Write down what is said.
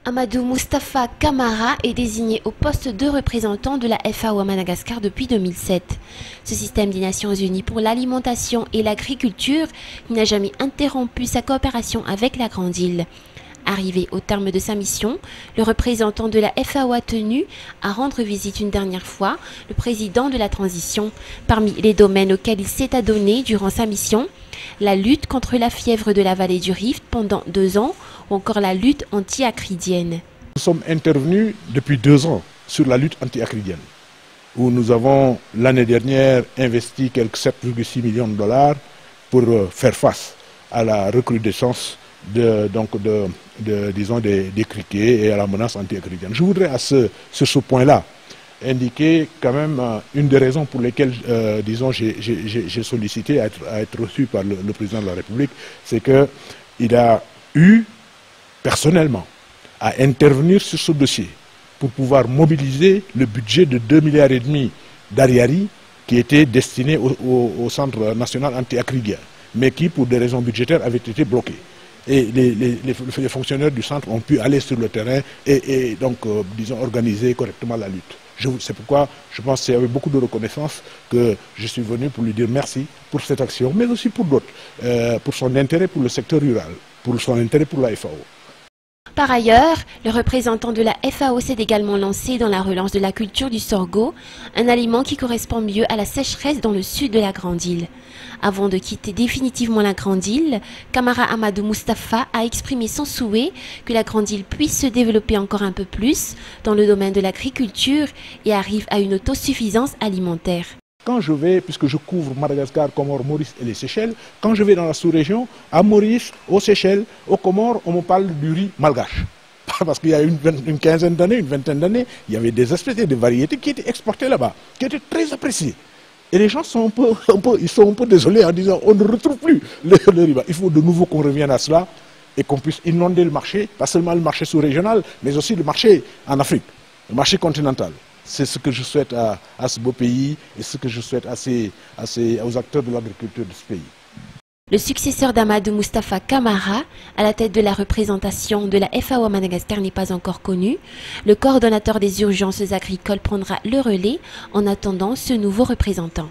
Amadou Moustapha Camara est désigné au poste de représentant de la FAO à Madagascar depuis 2007. Ce système des Nations Unies pour l'alimentation et l'agriculture n'a jamais interrompu sa coopération avec la Grande Île. Arrivé au terme de sa mission, le représentant de la FAO a tenu à rendre visite une dernière fois le président de la transition. Parmi les domaines auxquels il s'est adonné durant sa mission, la lutte contre la fièvre de la vallée du Rift pendant 2 ans ou encore la lutte anti-acridienne. Nous sommes intervenus depuis 2 ans sur la lutte anti-acridienne, où nous avons l'année dernière investi quelques 7,6 millions de dollars pour faire face à la recrudescence des criquets et à la menace anti-acridienne. Je voudrais sur ce point-là indiquer quand même une des raisons pour lesquelles j'ai sollicité à être reçu par le président de la République, c'est qu'il a eu personnellement à intervenir sur ce dossier pour pouvoir mobiliser le budget de 2,5 milliards d'Ariari qui était destiné au Centre national anti-acridien, mais qui, pour des raisons budgétaires, avait été bloqué. Et les fonctionnaires du centre ont pu aller sur le terrain et donc, organiser correctement la lutte. C'est pourquoi je pense qu'il y avait beaucoup de reconnaissance que je suis venu pour lui dire merci pour cette action, mais aussi pour d'autres, pour son intérêt pour le secteur rural, pour son intérêt pour la FAO. Par ailleurs, le représentant de la FAO s'est également lancé dans la relance de la culture du sorgho, un aliment qui correspond mieux à la sécheresse dans le sud de la Grande Île. Avant de quitter définitivement la Grande Île, Camara Amadou Moustapha a exprimé son souhait que la Grande Île puisse se développer encore un peu plus dans le domaine de l'agriculture et arrive à une autosuffisance alimentaire. Quand je vais, puisque je couvre Madagascar, Comores, Maurice et les Seychelles, quand je vais dans la sous-région, à Maurice, aux Seychelles, aux Comores, on me parle du riz malgache. Parce qu'il y a une quinzaine d'années, une vingtaine d'années, il y avait des espèces et des variétés qui étaient exportées là-bas, qui étaient très appréciées. Et les gens sont un peu désolés en disant on ne retrouve plus le riz. Il faut de nouveau qu'on revienne à cela et qu'on puisse inonder le marché, pas seulement le marché sous-régional, mais aussi le marché en Afrique, le marché continental. C'est ce que je souhaite à ce beau pays et ce que je souhaite aux acteurs de l'agriculture de ce pays. Le successeur d'Amadou Moustapha Camara, à la tête de la représentation de la FAO à Madagascar, n'est pas encore connu. Le coordonnateur des urgences agricoles prendra le relais en attendant ce nouveau représentant.